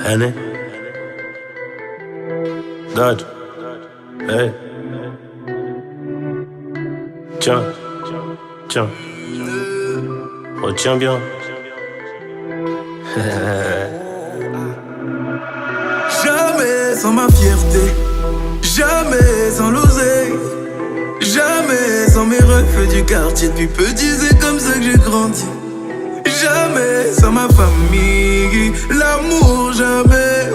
Henny, Dodge, hey, tiens, tiens, retiens bien. Jamais sans ma fierté, jamais sans l'oseille, jamais sans mes refs du quartier. Depuis petit, c'est comme ça que j'ai grandi. Jamais sans ma famille, l'amour, jamais.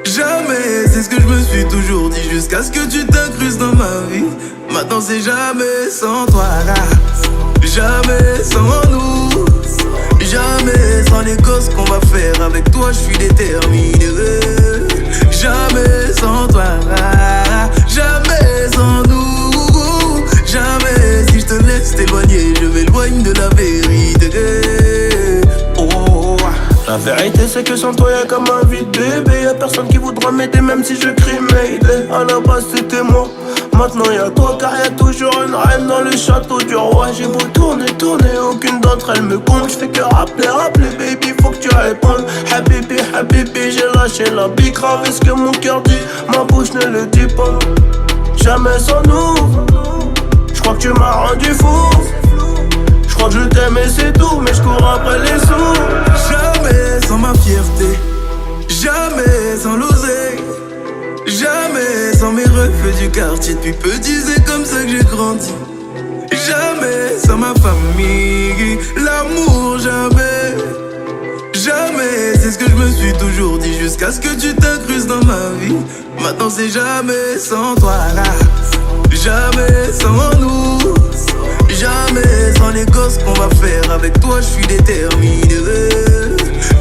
Jamais, c'est ce que je me suis toujours dit, jusqu'à ce que tu t'incrustes dans ma vie. Maintenant c'est jamais sans toi là, jamais sans nous, jamais sans les gosses qu'on va faire. Avec toi je suis déterminé. Jamais sans toi là, jamais sans nous, jamais. Si je te laisse t'éloigner, je m'éloigne de la vérité. La vérité c'est que sans toi y'a comme un vide bébé. Y'a personne qui voudra m'aider même si je crie Mayday. À la base c'était moi, maintenant y'a toi. Car y'a toujours une reine dans le château du roi. J'ai beau tourner, aucune d'entre elles me compte. J'fais que rappeler baby, faut que tu répondes. Habibi, j'ai lâché la bille. Grave est ce que mon cœur dit, ma bouche ne le dit pas. Jamais sans nous, j'crois que tu m'as rendu fou. J'crois que je t'aime et c'est tout, mais j'cours après les sous. Jamais sans ma fierté, jamais sans l'oseille, jamais sans mes refs du quartier. Depuis petit, c'est comme ça que j'ai grandi. Jamais sans ma famille, l'amour, jamais. Jamais, c'est ce que je me suis toujours dit, jusqu'à ce que tu t'incrustes dans ma vie. Maintenant c'est jamais sans toi là, jamais sans nous, jamais sans les gosses qu'on va faire. Avec toi je suis déterminé.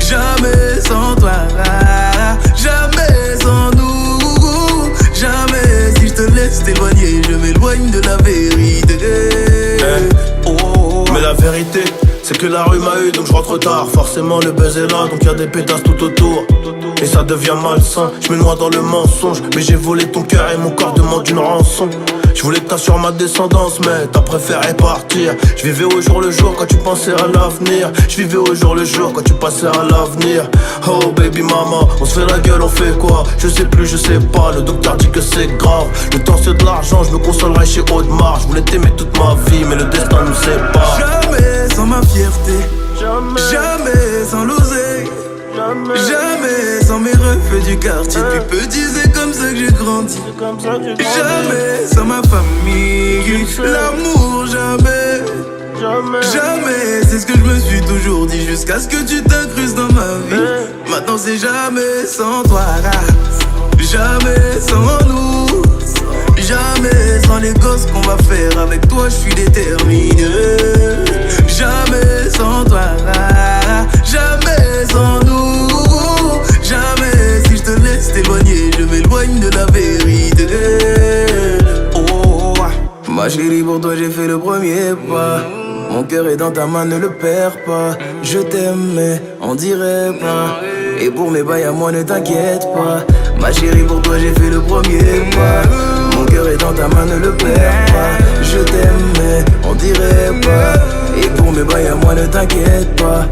Jamais sans toi là, jamais sans nous, jamais. Si je te laisse t'éloigner, je m'éloigne de la vérité. Mais la vérité c'est que la rue m'a eu donc je rentre tard. Forcément le buzz est là donc y'a des pétasses tout autour. Et ça devient malsain, je me noie dans le mensonge. Mais j'ai volé ton cœur et mon corps demande une rançon. Je voulais que t'assures ma descendance mais t'as préféré partir. Je vivais au jour le jour quand tu pensais à l'avenir. Je vivais au jour le jour quand tu passais à l'avenir. Oh baby mama, on se fait la gueule, on fait quoi? Je sais plus, je sais pas, le docteur dit que c'est grave. Le temps c'est de l'argent, je me consolerai chez Audemars. Je voulais t'aimer toute ma vie mais le destin nous sépare. Jamais sans ma fierté, jamais sans l'oseille, jamais sans mes refs du quartier. Depuis petit c'est comme ça que j'ai grandi. Jamais sans ma famille, l'amour, jamais. Jamais, c'est ce que je me suis toujours dit, jusqu'à ce que tu t'incrustes dans ma vie. Maintenant c'est jamais sans toi là, jamais sans nous, jamais sans les gosses qu'on va faire. Avec toi je suis déterminé. Jamais sans toi là, jamais sans nous, jamais. Si je te laisse t'éloigner, je m'éloigne de la vérité. Ma chérie, pour toi j'ai fait le premier pas. Mon cœur est dans ta main, ne le perds pas. Je t'aime mais on dirait pas. Et pour mes bails à moi ne t'inquiète pas. Ma chérie, pour toi j'ai fait le premier pas. Mon cœur est dans ta main, ne le perds pas. Je t'aime mais on dirait pas. Et pour mes bails à moi ne t'inquiète pas.